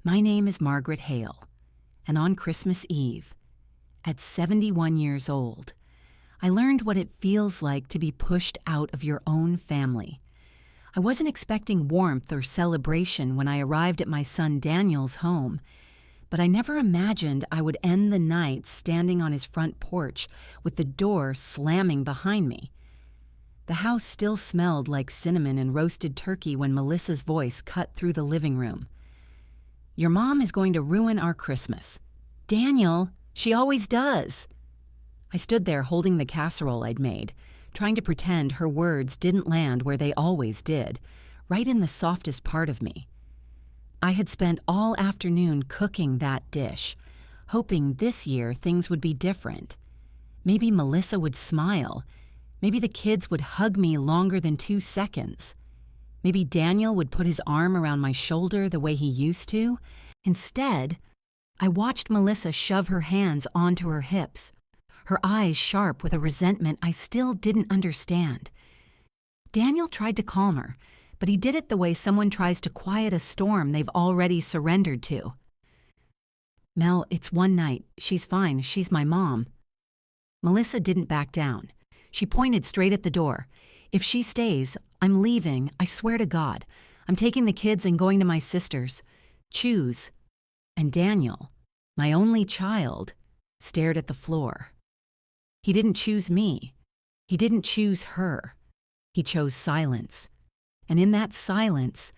My name is Margaret Hale, and on Christmas Eve, at 71 years old, I learned what it feels like to be pushed out of your own family. I wasn't expecting warmth or celebration when I arrived at my son Daniel's home, but I never imagined I would end the night standing on his front porch with the door slamming behind me. The house still smelled like cinnamon and roasted turkey when Melissa's voice cut through the living room. "Your mom is going to ruin our Christmas." "Daniel, she always does." I stood there holding the casserole I'd made, trying to pretend her words didn't land where they always did, right in the softest part of me. I had spent all afternoon cooking that dish, hoping this year things would be different. Maybe Melissa would smile. Maybe the kids would hug me longer than 2 seconds. Maybe Daniel would put his arm around my shoulder the way he used to. Instead, I watched Melissa shove her hands onto her hips, her eyes sharp with a resentment I still didn't understand. Daniel tried to calm her, but he did it the way someone tries to quiet a storm they've already surrendered to. "Mel, it's one night. She's fine. She's my mom." Melissa didn't back down. She pointed straight at the door. "If she stays, I'm leaving, I swear to God. I'm taking the kids and going to my sister's. Choose." And Daniel, my only child, stared at the floor. He didn't choose me. He didn't choose her. He chose silence. And in that silence,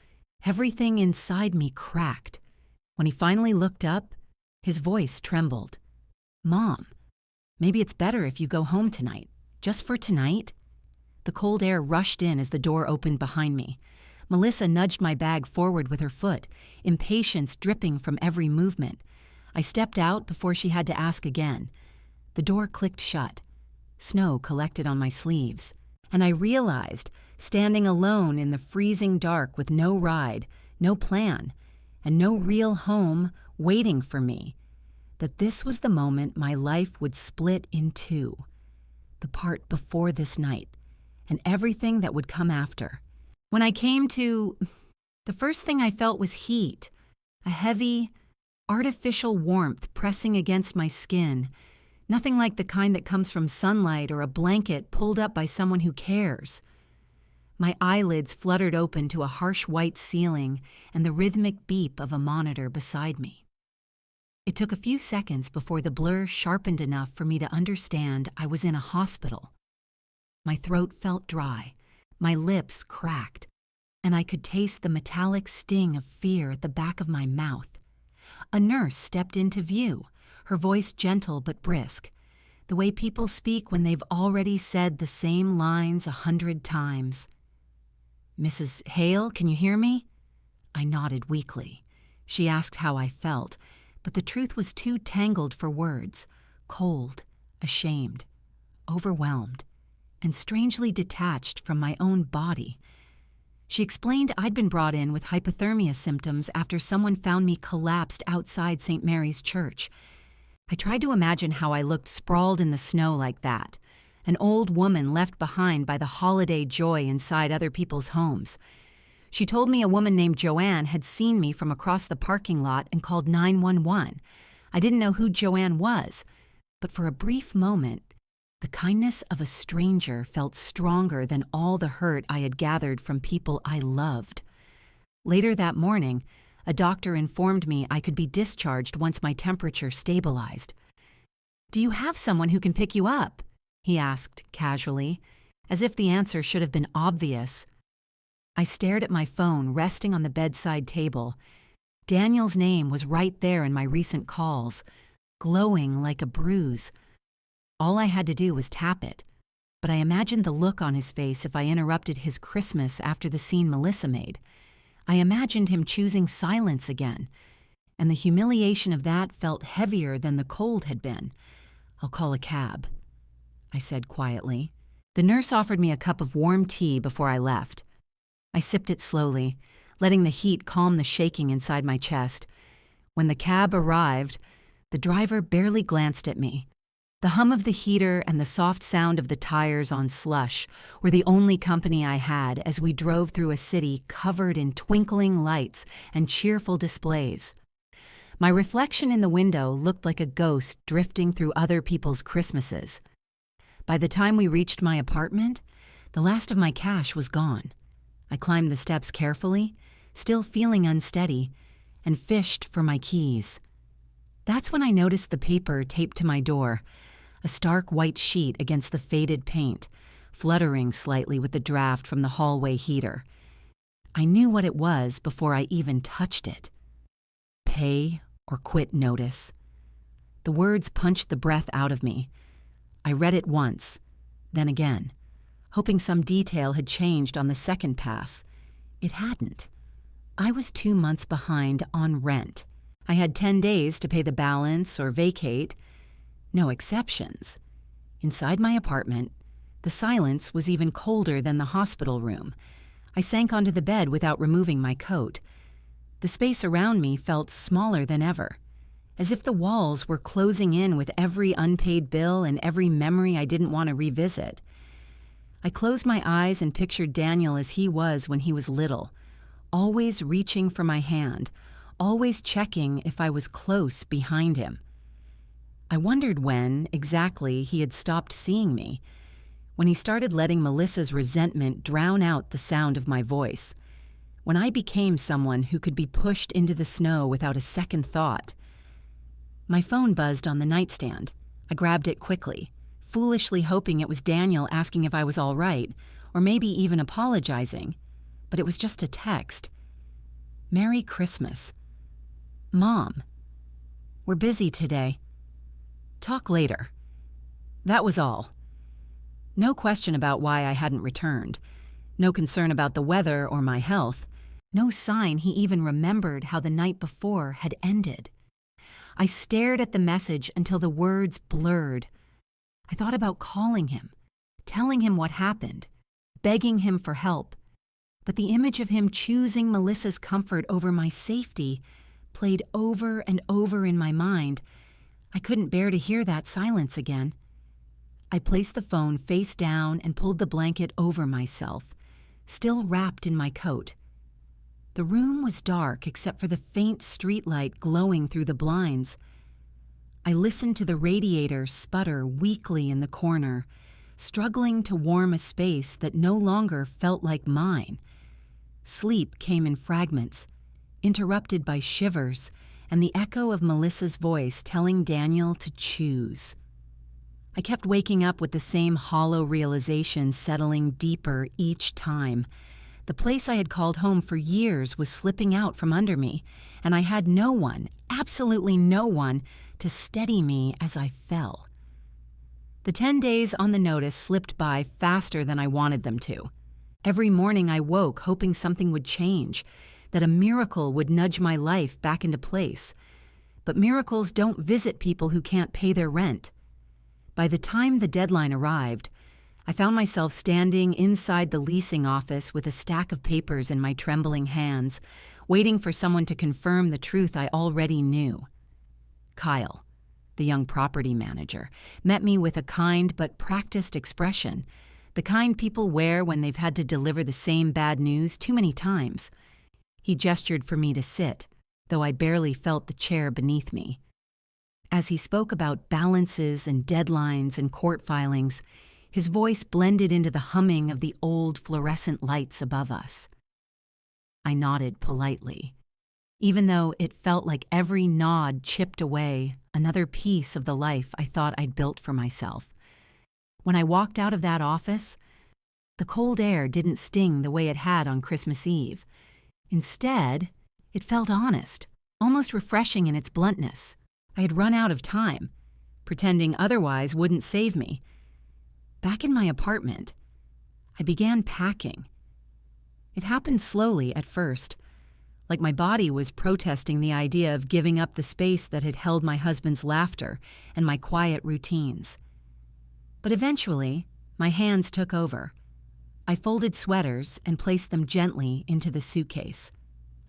everything inside me cracked. When he finally looked up, his voice trembled. "Mom, maybe it's better if you go home tonight. Just for tonight?" The cold air rushed in as the door opened behind me. Melissa nudged my bag forward with her foot, impatience dripping from every movement. I stepped out before she had to ask again. The door clicked shut. Snow collected on my sleeves, and I realized, standing alone in the freezing dark with no ride, no plan, and no real home waiting for me, that this was the moment my life would split in two. The part before this night, and everything that would come after. When I came to, the first thing I felt was heat, a heavy, artificial warmth pressing against my skin, nothing like the kind that comes from sunlight or a blanket pulled up by someone who cares. My eyelids fluttered open to a harsh white ceiling and the rhythmic beep of a monitor beside me. It took a few seconds before the blur sharpened enough for me to understand I was in a hospital. My throat felt dry, my lips cracked, and I could taste the metallic sting of fear at the back of my mouth. A nurse stepped into view, her voice gentle but brisk, the way people speak when they've already said the same lines 100 times. "Mrs. Hale, can you hear me?" I nodded weakly. She asked how I felt, but the truth was too tangled for words, cold, ashamed, overwhelmed, and strangely detached from my own body. She explained I'd been brought in with hypothermia symptoms after someone found me collapsed outside St. Mary's Church. I tried to imagine how I looked sprawled in the snow like that, an old woman left behind by the holiday joy inside other people's homes. She told me a woman named Joanne had seen me from across the parking lot and called 911. I didn't know who Joanne was, but for a brief moment, the kindness of a stranger felt stronger than all the hurt I had gathered from people I loved. Later that morning, a doctor informed me I could be discharged once my temperature stabilized. "Do you have someone who can pick you up?" he asked casually, as if the answer should have been obvious. I stared at my phone resting on the bedside table. Daniel's name was right there in my recent calls, glowing like a bruise. All I had to do was tap it, but I imagined the look on his face if I interrupted his Christmas after the scene Melissa made. I imagined him choosing silence again, and the humiliation of that felt heavier than the cold had been. "I'll call a cab," I said quietly. The nurse offered me a cup of warm tea before I left. I sipped it slowly, letting the heat calm the shaking inside my chest. When the cab arrived, the driver barely glanced at me. The hum of the heater and the soft sound of the tires on slush were the only company I had as we drove through a city covered in twinkling lights and cheerful displays. My reflection in the window looked like a ghost drifting through other people's Christmases. By the time we reached my apartment, the last of my cash was gone. I climbed the steps carefully, still feeling unsteady, and fished for my keys. That's when I noticed the paper taped to my door, a stark white sheet against the faded paint, fluttering slightly with the draft from the hallway heater. I knew what it was before I even touched it. Pay or quit notice. The words punched the breath out of me. I read it once, then again, hoping some detail had changed on the second pass. It hadn't. I was 2 months behind on rent. I had 10 days to pay the balance or vacate. No exceptions. Inside my apartment, the silence was even colder than the hospital room. I sank onto the bed without removing my coat. The space around me felt smaller than ever, as if the walls were closing in with every unpaid bill and every memory I didn't want to revisit. I closed my eyes and pictured Daniel as he was when he was little, always reaching for my hand, always checking if I was close behind him. I wondered when, exactly, he had stopped seeing me, when he started letting Melissa's resentment drown out the sound of my voice, when I became someone who could be pushed into the snow without a second thought. My phone buzzed on the nightstand. I grabbed it quickly, foolishly hoping it was Daniel asking if I was all right, or maybe even apologizing, but it was just a text. Merry Christmas. Mom. We're busy today. Talk later. That was all. No question about why I hadn't returned. No concern about the weather or my health. No sign he even remembered how the night before had ended. I stared at the message until the words blurred. I thought about calling him, telling him what happened, begging him for help. But the image of him choosing Melissa's comfort over my safety played over and over in my mind. I couldn't bear to hear that silence again. I placed the phone face down and pulled the blanket over myself, still wrapped in my coat. The room was dark except for the faint streetlight glowing through the blinds. I listened to the radiator sputter weakly in the corner, struggling to warm a space that no longer felt like mine. Sleep came in fragments, interrupted by shivers and the echo of Melissa's voice telling Daniel to choose. I kept waking up with the same hollow realization settling deeper each time. The place I had called home for years was slipping out from under me, and I had no one, absolutely no one, to steady me as I fell. The 10 days on the notice slipped by faster than I wanted them to. Every morning I woke hoping something would change, that a miracle would nudge my life back into place. But miracles don't visit people who can't pay their rent. By the time the deadline arrived, I found myself standing inside the leasing office with a stack of papers in my trembling hands, waiting for someone to confirm the truth I already knew. Kyle, the young property manager, met me with a kind but practiced expression, the kind people wear when they've had to deliver the same bad news too many times. He gestured for me to sit, though I barely felt the chair beneath me. As he spoke about balances and deadlines and court filings, his voice blended into the humming of the old fluorescent lights above us. I nodded politely, even though it felt like every nod chipped away another piece of the life I thought I'd built for myself. When I walked out of that office, the cold air didn't sting the way it had on Christmas Eve. Instead, it felt honest, almost refreshing in its bluntness. I had run out of time. Pretending otherwise wouldn't save me. Back in my apartment, I began packing. It happened slowly at first, like my body was protesting the idea of giving up the space that had held my husband's laughter and my quiet routines. But eventually, my hands took over. I folded sweaters and placed them gently into the suitcase.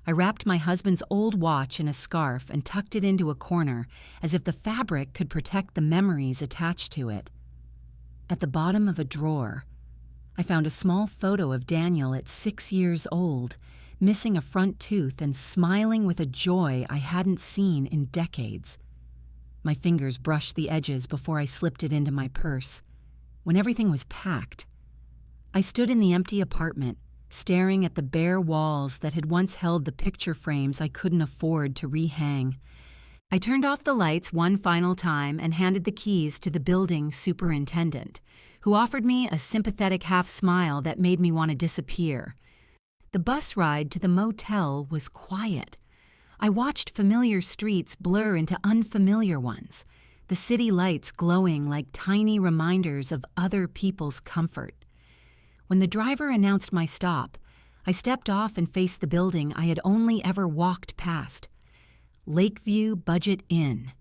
I wrapped my husband's old watch in a scarf and tucked it into a corner as if the fabric could protect the memories attached to it. At the bottom of a drawer, I found a small photo of Daniel at 6 years old, missing a front tooth and smiling with a joy I hadn't seen in decades. My fingers brushed the edges before I slipped it into my purse. When everything was packed, I stood in the empty apartment, staring at the bare walls that had once held the picture frames I couldn't afford to rehang. I turned off the lights one final time and handed the keys to the building superintendent, who offered me a sympathetic half-smile that made me want to disappear. The bus ride to the motel was quiet. I watched familiar streets blur into unfamiliar ones, the city lights glowing like tiny reminders of other people's comfort. When the driver announced my stop, I stepped off and faced the building I had only ever walked past. Lakeview Budget Inn.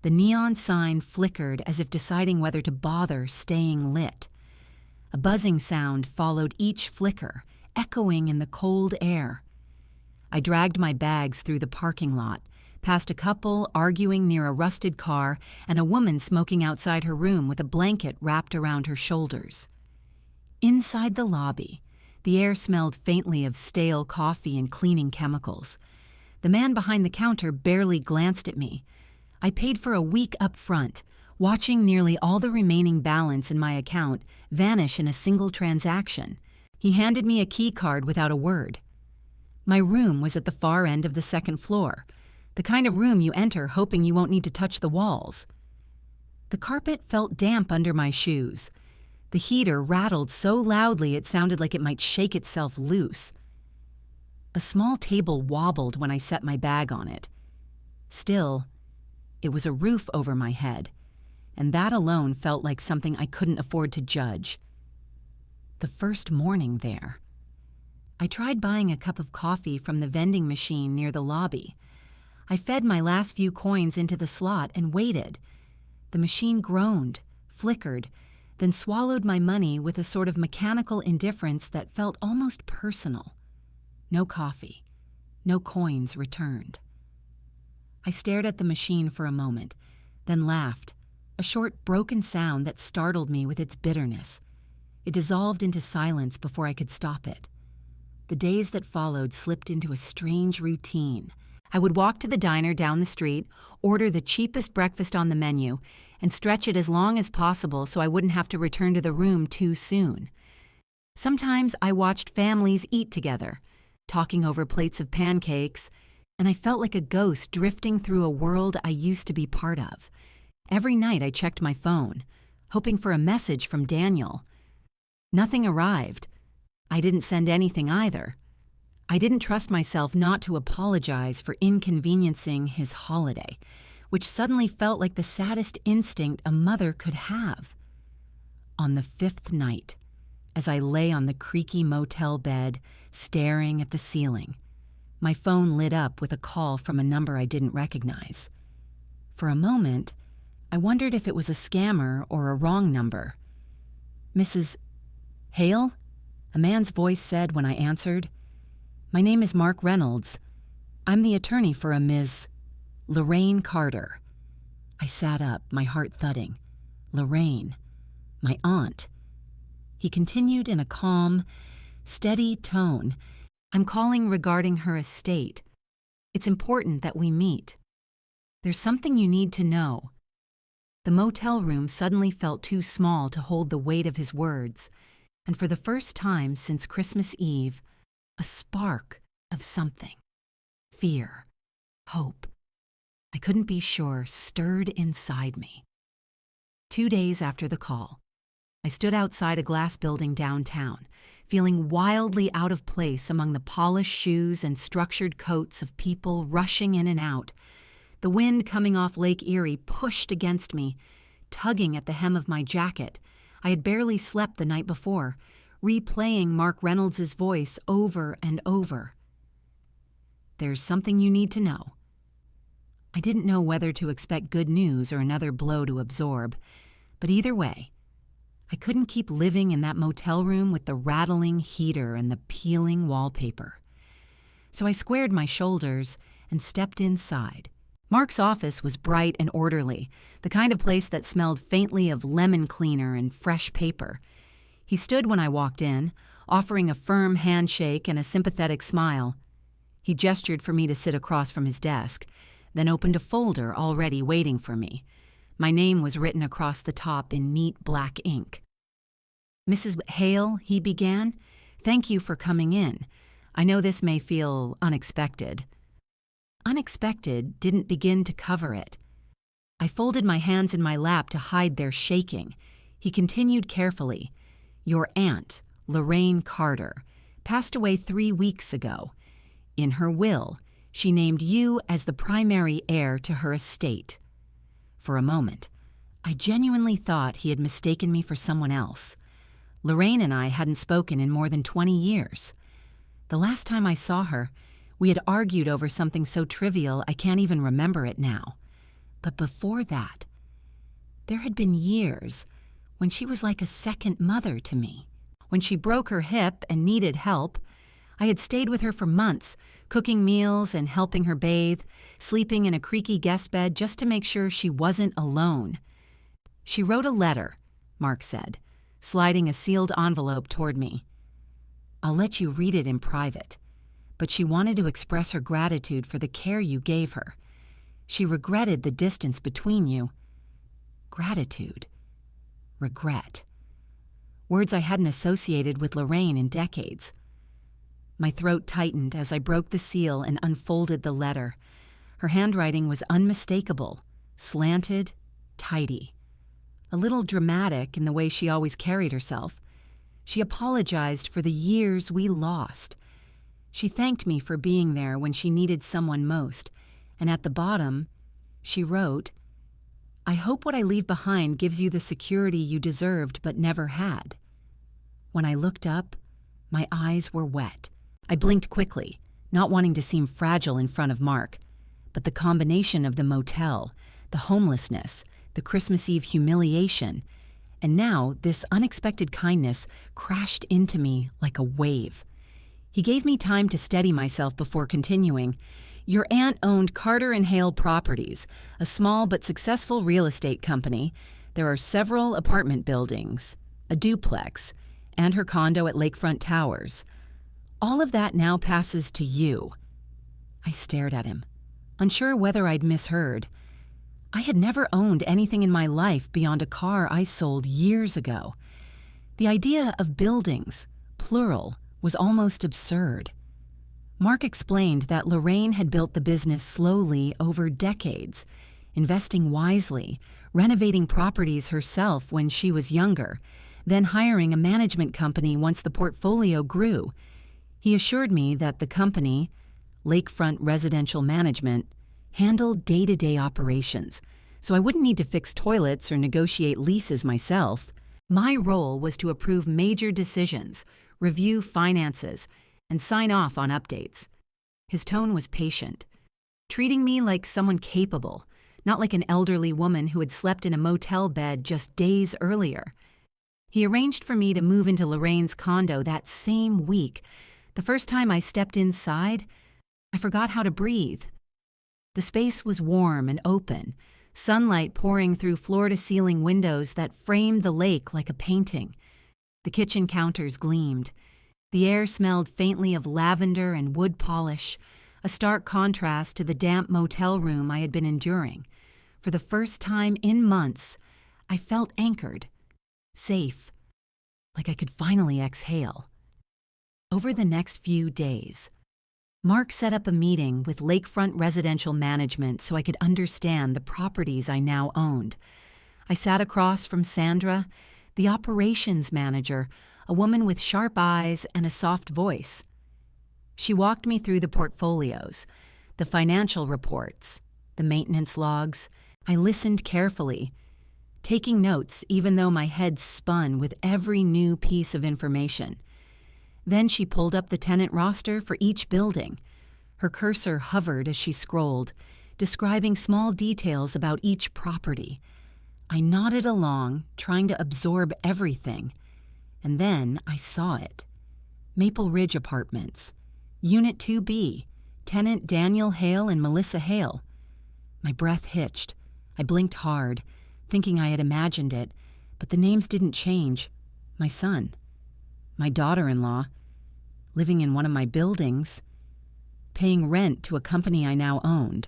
The neon sign flickered as if deciding whether to bother staying lit. A buzzing sound followed each flicker, echoing in the cold air. I dragged my bags through the parking lot, past a couple arguing near a rusted car and a woman smoking outside her room with a blanket wrapped around her shoulders. Inside the lobby, the air smelled faintly of stale coffee and cleaning chemicals. The man behind the counter barely glanced at me. I paid for a week up front, watching nearly all the remaining balance in my account vanish in a single transaction. He handed me a key card without a word. My room was at the far end of the second floor, the kind of room you enter hoping you won't need to touch the walls. The carpet felt damp under my shoes. The heater rattled so loudly it sounded like it might shake itself loose. A small table wobbled when I set my bag on it. Still, it was a roof over my head, and that alone felt like something I couldn't afford to judge. The first morning there, I tried buying a cup of coffee from the vending machine near the lobby. I fed my last few coins into the slot and waited. The machine groaned, flickered, then swallowed my money with a sort of mechanical indifference that felt almost personal. No coffee, no coins returned. I stared at the machine for a moment, then laughed, a short broken sound that startled me with its bitterness. It dissolved into silence before I could stop it. The days that followed slipped into a strange routine. I would walk to the diner down the street, order the cheapest breakfast on the menu, and stretch it as long as possible so I wouldn't have to return to the room too soon. Sometimes I watched families eat together, talking over plates of pancakes, and I felt like a ghost drifting through a world I used to be part of. Every night I checked my phone, hoping for a message from Daniel. Nothing arrived. I didn't send anything either. I didn't trust myself not to apologize for inconveniencing his holiday, which suddenly felt like the saddest instinct a mother could have. On the fifth night, as I lay on the creaky motel bed, staring at the ceiling, my phone lit up with a call from a number I didn't recognize. For a moment, I wondered if it was a scammer or a wrong number. "Mrs. Hale?" a man's voice said when I answered. "My name is Mark Reynolds. I'm the attorney for a Ms. Lorraine Carter." I sat up, my heart thudding. Lorraine. My aunt. He continued in a calm, steady tone. "I'm calling regarding her estate. It's important that we meet. There's something you need to know." The motel room suddenly felt too small to hold the weight of his words, and for the first time since Christmas Eve, a spark of something. Fear, hope, I couldn't be sure, stirred inside me. 2 days after the call, I stood outside a glass building downtown, feeling wildly out of place among the polished shoes and structured coats of people rushing in and out. The wind coming off Lake Erie pushed against me, tugging at the hem of my jacket. I had barely slept the night before, replaying Mark Reynolds' voice over and over. "There's something you need to know." I didn't know whether to expect good news or another blow to absorb, but either way, I couldn't keep living in that motel room with the rattling heater and the peeling wallpaper. So I squared my shoulders and stepped inside. Mark's office was bright and orderly, the kind of place that smelled faintly of lemon cleaner and fresh paper. He stood when I walked in, offering a firm handshake and a sympathetic smile. He gestured for me to sit across from his desk, then opened a folder already waiting for me. My name was written across the top in neat black ink. "Mrs. Hale," he began, "thank you for coming in. I know this may feel unexpected." Unexpected didn't begin to cover it. I folded my hands in my lap to hide their shaking. He continued carefully. "Your aunt, Lorraine Carter, passed away 3 weeks ago. In her will, she named you as the primary heir to her estate." For a moment, I genuinely thought he had mistaken me for someone else. Lorraine and I hadn't spoken in more than 20 years. The last time I saw her, we had argued over something so trivial I can't even remember it now. But before that, there had been years when she was like a second mother to me. When she broke her hip and needed help, I had stayed with her for months, cooking meals and helping her bathe, sleeping in a creaky guest bed just to make sure she wasn't alone. "She wrote a letter," Mark said, sliding a sealed envelope toward me. "I'll let you read it in private, but she wanted to express her gratitude for the care you gave her. She regretted the distance between you." Gratitude. Regret. Words I hadn't associated with Lorraine in decades. My throat tightened as I broke the seal and unfolded the letter. Her handwriting was unmistakable, slanted, tidy. A little dramatic in the way she always carried herself. She apologized for the years we lost. She thanked me for being there when she needed someone most, and at the bottom, she wrote, "I hope what I leave behind gives you the security you deserved but never had." When I looked up, my eyes were wet. I blinked quickly, not wanting to seem fragile in front of Mark. But the combination of the motel, the homelessness, the Christmas Eve humiliation, and now this unexpected kindness crashed into me like a wave. He gave me time to steady myself before continuing. "Your aunt owned Carter and Hale Properties, a small but successful real estate company. There are several apartment buildings, a duplex, and her condo at Lakefront Towers. All of that now passes to you." I stared at him, unsure whether I'd misheard. I had never owned anything in my life beyond a car I sold years ago. The idea of buildings, plural, was almost absurd. Mark explained that Lorraine had built the business slowly over decades, investing wisely, renovating properties herself when she was younger, then hiring a management company once the portfolio grew. He assured me that the company, Lakefront Residential Management, handled day-to-day operations, so I wouldn't need to fix toilets or negotiate leases myself. My role was to approve major decisions, review finances, and sign off on updates. His tone was patient, treating me like someone capable, not like an elderly woman who had slept in a motel bed just days earlier. He arranged for me to move into Lorraine's condo that same week. The first time I stepped inside, I forgot how to breathe. The space was warm and open, sunlight pouring through floor-to-ceiling windows that framed the lake like a painting. The kitchen counters gleamed. The air smelled faintly of lavender and wood polish, a stark contrast to the damp motel room I had been enduring. For the first time in months, I felt anchored, safe, like I could finally exhale. Over the next few days, Mark set up a meeting with Lakefront Residential Management so I could understand the properties I now owned. I sat across from Sandra, the operations manager, a woman with sharp eyes and a soft voice. She walked me through the portfolios, the financial reports, the maintenance logs. I listened carefully, taking notes even though my head spun with every new piece of information. Then she pulled up the tenant roster for each building. Her cursor hovered as she scrolled, describing small details about each property. I nodded along, trying to absorb everything. And then I saw it. Maple Ridge Apartments, Unit 2B, tenant Daniel Hale and Melissa Hale. My breath hitched. I blinked hard, thinking I had imagined it, but the names didn't change. My son. my daughter-in-law, living in one of my buildings, paying rent to a company I now owned.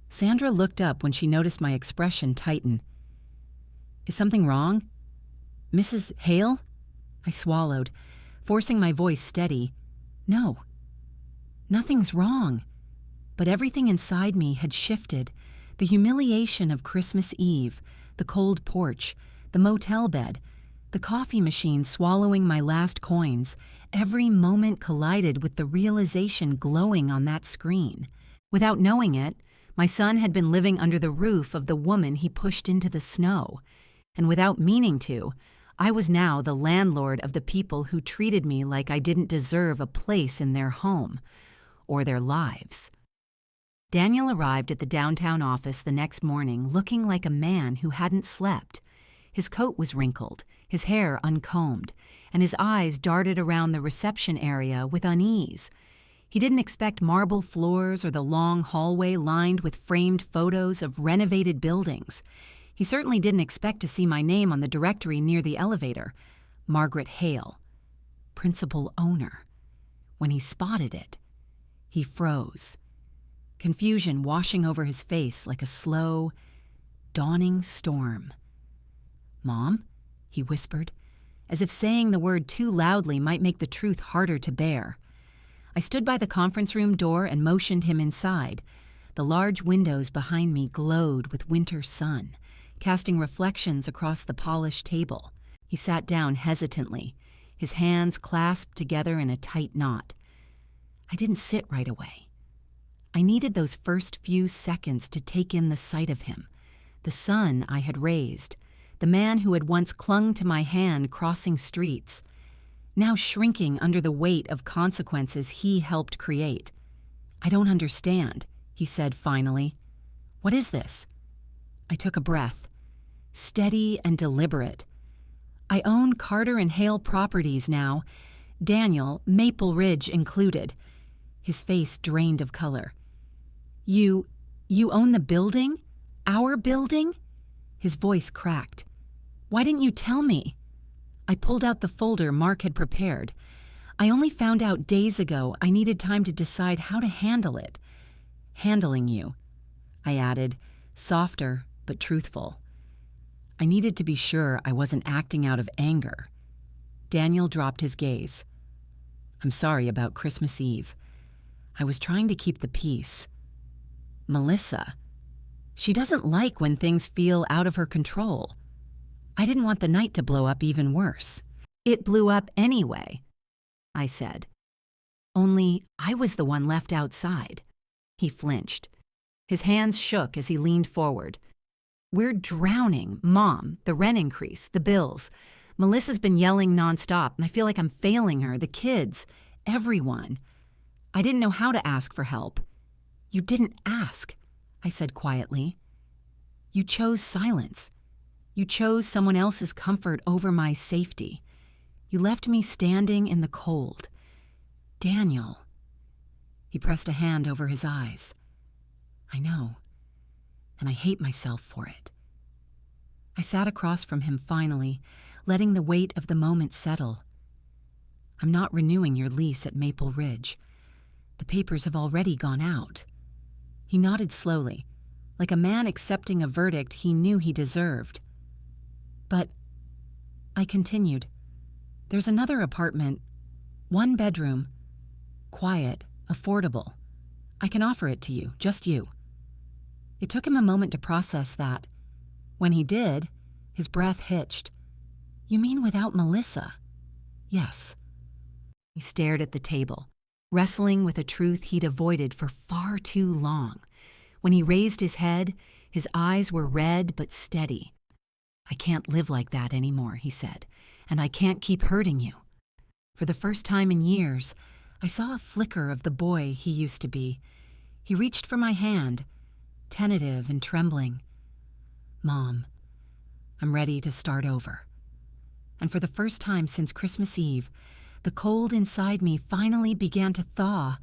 Sandra looked up when she noticed my expression tighten. Is something wrong? Mrs. Hale? I swallowed, forcing my voice steady. No, nothing's wrong. But everything inside me had shifted. The humiliation of Christmas Eve, the cold porch, the motel bed, the coffee machine swallowing my last coins, every moment collided with the realization glowing on that screen. Without knowing it, my son had been living under the roof of the woman he pushed into the snow. And without meaning to, I was now the landlord of the people who treated me like I didn't deserve a place in their home or their lives. Daniel arrived at the downtown office the next morning looking like a man who hadn't slept. His coat was wrinkled, his hair uncombed, and his eyes darted around the reception area with unease. He didn't expect marble floors or the long hallway lined with framed photos of renovated buildings. He certainly didn't expect to see my name on the directory near the elevator, Margaret Hale, principal owner. When he spotted it, he froze, confusion washing over his face like a slow, dawning storm. "Mom?" he whispered, as if saying the word too loudly might make the truth harder to bear. I stood by the conference room door and motioned him inside. The large windows behind me glowed with winter sun, casting reflections across the polished table. He sat down hesitantly, his hands clasped together in a tight knot. I didn't sit right away. I needed those first few seconds to take in the sight of him, the son I had raised, the man who had once clung to my hand crossing streets, now shrinking under the weight of consequences he helped create. "I don't understand," he said finally. "What is this?" I took a breath, steady and deliberate. "I own Carter and Hale Properties now, Daniel, Maple Ridge included." His face drained of color. You own the building? Our building?" His voice cracked. "Why didn't you tell me?" I pulled out the folder Mark had prepared. "I only found out days ago I needed time to decide how to handle it. Handling you," I added, softer but truthful. I needed to be sure I wasn't acting out of anger. Daniel dropped his gaze. "I'm sorry about Christmas Eve. I was trying to keep the peace. Melissa, she doesn't like when things feel out of her control. I didn't want the night to blow up even worse." "It blew up anyway," I said. "Only I was the one left outside." He flinched. His hands shook as he leaned forward. "We're drowning, Mom, the rent increase, the bills. Melissa's been yelling nonstop, and I feel like I'm failing her, the kids, everyone. I didn't know how to ask for help." "You didn't ask," I said quietly. "You chose silence. You chose someone else's comfort over my safety. You left me standing in the cold. Daniel." He pressed a hand over his eyes. "I know, and I hate myself for it." I sat across from him finally, letting the weight of the moment settle. "I'm not renewing your lease at Maple Ridge. The papers have already gone out." He nodded slowly, like a man accepting a verdict he knew he deserved. "But," I continued, "there's another apartment, 1 bedroom, quiet, affordable. I can offer it to you, just you." It took him a moment to process that. When he did, his breath hitched. "You mean without Melissa?" "Yes." He stared at the table, wrestling with a truth he'd avoided for far too long. When he raised his head, his eyes were red but steady. "I can't live like that anymore," he said, "and I can't keep hurting you." For the first time in years, I saw a flicker of the boy he used to be. He reached for my hand, tentative and trembling. "Mom, I'm ready to start over." And for the first time since Christmas Eve, the cold inside me finally began to thaw,